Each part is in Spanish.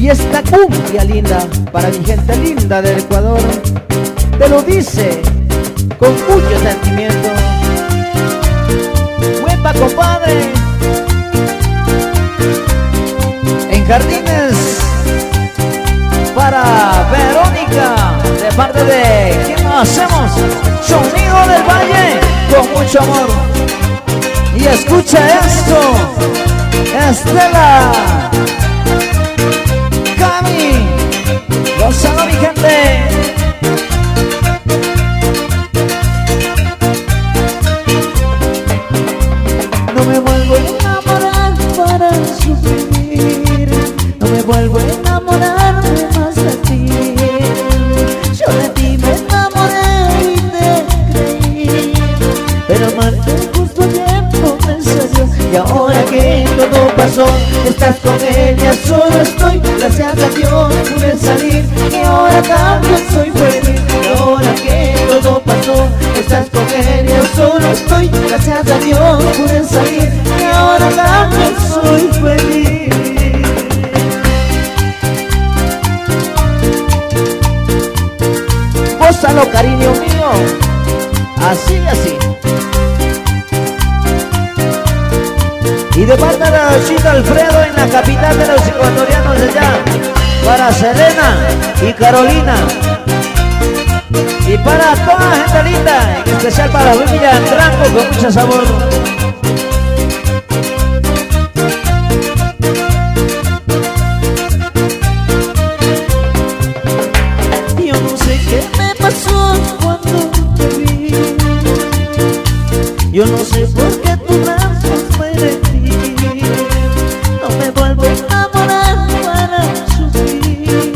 Y esta cumbia linda para mi gente linda del Ecuador te lo dice con mucho sentimiento. ¡Huepa, compadre! En Jardines para Verónica, de parte de ¿quién lo hacemos? Sonido del Valle, con mucho amor. Y escucha esto, Estela, Cami, gozando mi gente. No me vuelvo a enamorar para sufrir, no me vuelvo a enamorarme más de ti. Yo de ti me enamoré y te creí, pero amarte justo a tiempo me salió. Y ahora que todo pasó, estás con ella, solo estoy. Gracias a Dios pude salir y ahora también soy feliz. Y ahora que todo pasó, estás con ella, solo estoy. Gracias a Dios pude salir y ahora también soy feliz. Gózalo, cariño mío, así, así. Y de parte de Rosita Alfredo en la capital de los ecuatorianos de allá, para Selena y Carolina, y para toda la gente linda, en especial para la familia Andrango con mucho sabor. Yo no sé qué me pasó cuando te vi, yo no sé por qué tu brazos me rendí. No me vuelvo a enamorar para sufrir,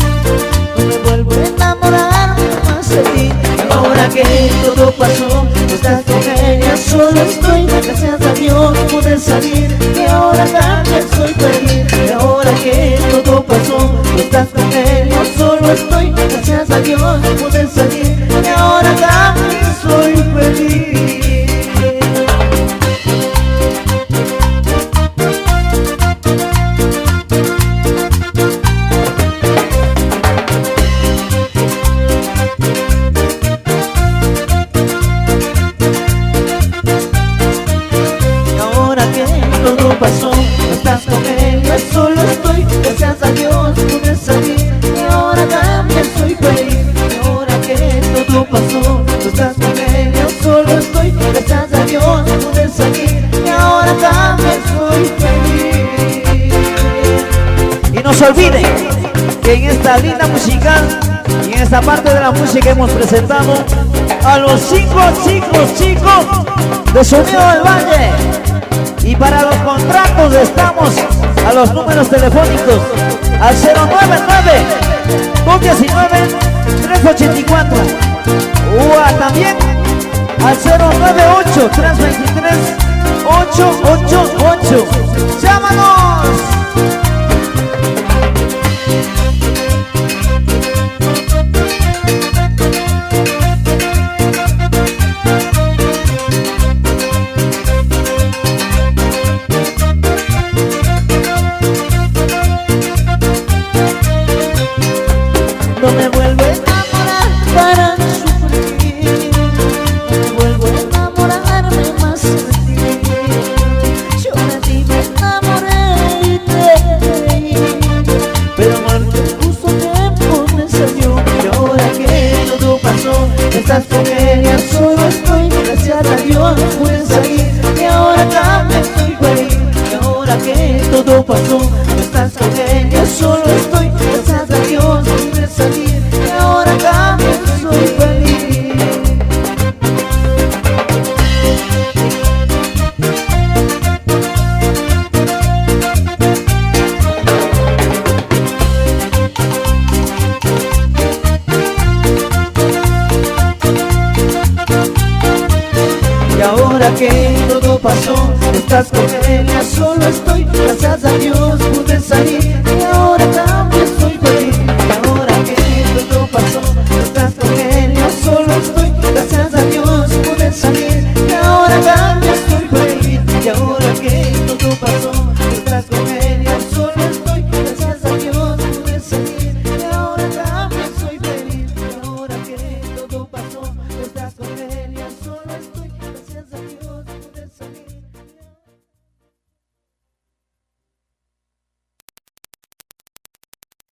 no me vuelvo a enamorar más de ti. Ahora que todo pasó, estás con ella, solo estoy. Gracias a Dios pude salir y ahora también soy feliz. Y ahora que todo pasó, estás con ella, solo estoy. Gracias a Dios pude salir y ahora también soy feliz. Pasó, estás con ella, solo estoy. Gracias a Dios pude salir y ahora también soy feliz. Y ahora que todo pasó, estás con ella, solo estoy. Gracias a Dios pude salir y ahora también soy feliz. Y no se olviden que en esta linda musical y en esta parte de la música hemos presentado a los 5 chicos de Sonido del Valle. Y para los contratos estamos a los números telefónicos al 099-219-384 o también al 098-323-888. ¡Llámanos! No me vuelvo a enamorar para sufrir, no me vuelvo a enamorarme más de ti. Yo de ti me enamoré y te creí, pero amarte justo a tiempo me salió. Y ahora que todo pasó, estás con ella, solo estoy. Gracias a Dios pude salir y ahora también estoy feliz. Y ahora que todo pasó, estás con ella, solo estoy. Gracias a Dios pude salir y ahora también soy feliz. Y ahora que todo pasó, estás con ella, solo estoy. Gracias a Dios pude salir